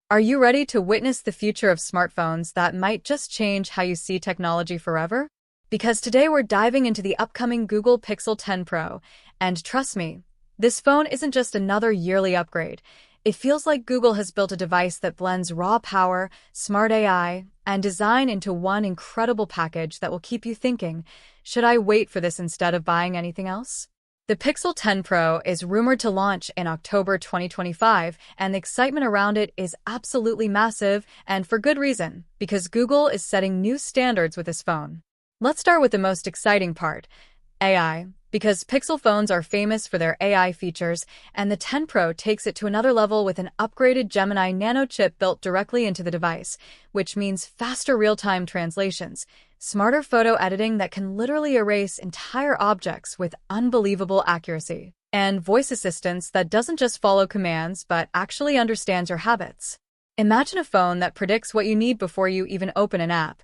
Are you ready to witness the future of smartphones that might just change how you see technology forever? Because today we're diving into the upcoming Google Pixel 10 Pro, and trust me, this phone isn't just another yearly upgrade. It feels like Google has built a device that blends raw power, smart AI, and design into one incredible package that will keep you thinking, should I wait for this instead of buying anything else? The Pixel 10 Pro is rumored to launch in October 2025, and the excitement around it is absolutely massive, and for good reason, because Google is setting new standards with this phone. Let's start with the most exciting part, AI, because Pixel phones are famous for their AI features, and the 10 Pro takes it to another level with an upgraded Gemini Nano chip built directly into the device, which means faster real-time translations, smarter photo editing that can literally erase entire objects with unbelievable accuracy, and voice assistance that doesn't just follow commands but actually understands your habits. Imagine a phone that predicts what you need before you even open an app.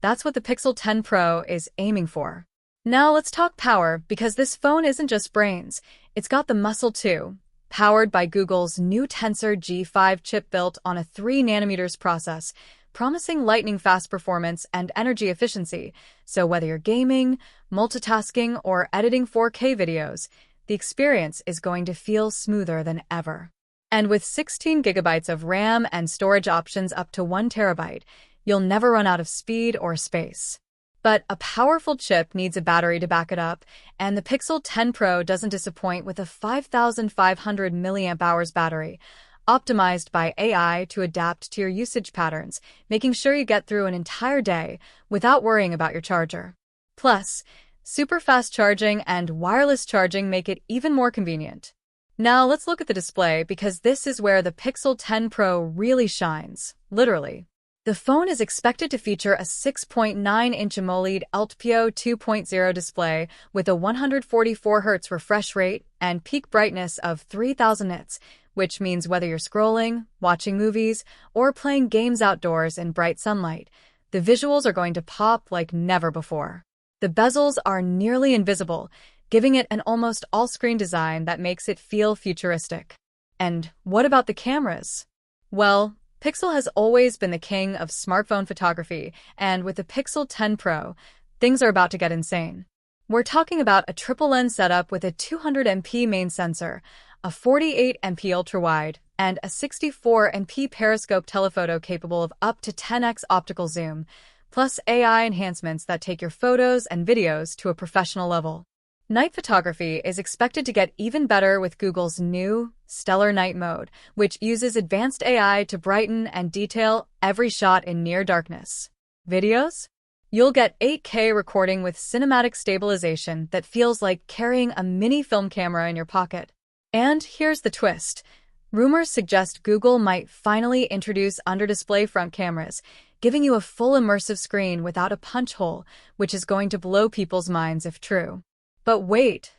That's what the Pixel 10 Pro is aiming for. Now let's talk power, because this phone isn't just brains, it's got the muscle too. Powered by Google's new Tensor G5 chip built on a 3nm process, promising lightning-fast performance and energy efficiency. So whether you're gaming, multitasking, or editing 4K videos, the experience is going to feel smoother than ever. And with 16 GB of RAM and storage options up to 1 TB, you'll never run out of speed or space. But a powerful chip needs a battery to back it up, and the Pixel 10 Pro doesn't disappoint with a 5,500 mAh battery, optimized by AI to adapt to your usage patterns, making sure you get through an entire day without worrying about your charger. Plus, super fast charging and wireless charging make it even more convenient. Now let's look at the display, because this is where the Pixel 10 Pro really shines, literally. The phone is expected to feature a 6.9-inch AMOLED LTPO 2.0 display with a 144Hz refresh rate and peak brightness of 3000 nits, which means whether you're scrolling, watching movies, or playing games outdoors in bright sunlight, the visuals are going to pop like never before. The bezels are nearly invisible, giving it an almost all-screen design that makes it feel futuristic. And what about the cameras? Well, Pixel has always been the king of smartphone photography, and with the Pixel 10 Pro, things are about to get insane. We're talking about a triple lens setup with a 200MP main sensor, a 48MP ultra-wide, and a 64MP periscope telephoto capable of up to 10x optical zoom, plus AI enhancements that take your photos and videos to a professional level. Night photography is expected to get even better with Google's new Stellar Night mode, which uses advanced AI to brighten and detail every shot in near darkness. Videos? You'll get 8K recording with cinematic stabilization that feels like carrying a mini film camera in your pocket. And here's the twist. Rumors suggest Google might finally introduce under-display front cameras, giving you a full immersive screen without a punch hole, which is going to blow people's minds if true. But wait,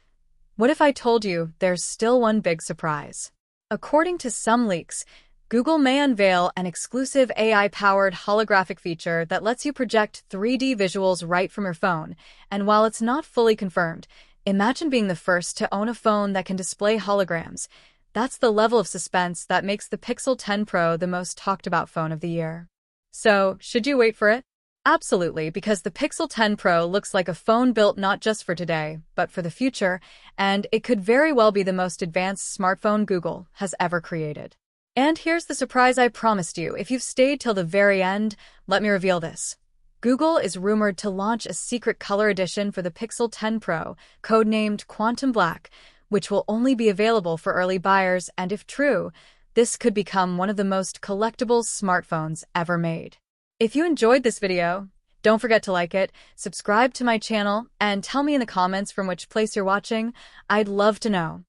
what if I told you there's still one big surprise? According to some leaks, Google may unveil an exclusive AI-powered holographic feature that lets you project 3D visuals right from your phone. And while it's not fully confirmed, imagine being the first to own a phone that can display holograms. That's the level of suspense that makes the Pixel 10 Pro the most talked about phone of the year. So, should you wait for it? Absolutely, because the Pixel 10 Pro looks like a phone built not just for today, but for the future, and it could very well be the most advanced smartphone Google has ever created. And here's the surprise I promised you. If you've stayed till the very end, let me reveal this. Google is rumored to launch a secret color edition for the Pixel 10 Pro, codenamed Quantum Black, which will only be available for early buyers, and if true, this could become one of the most collectible smartphones ever made. If you enjoyed this video, don't forget to like it, subscribe to my channel, and tell me in the comments from which place you're watching. I'd love to know.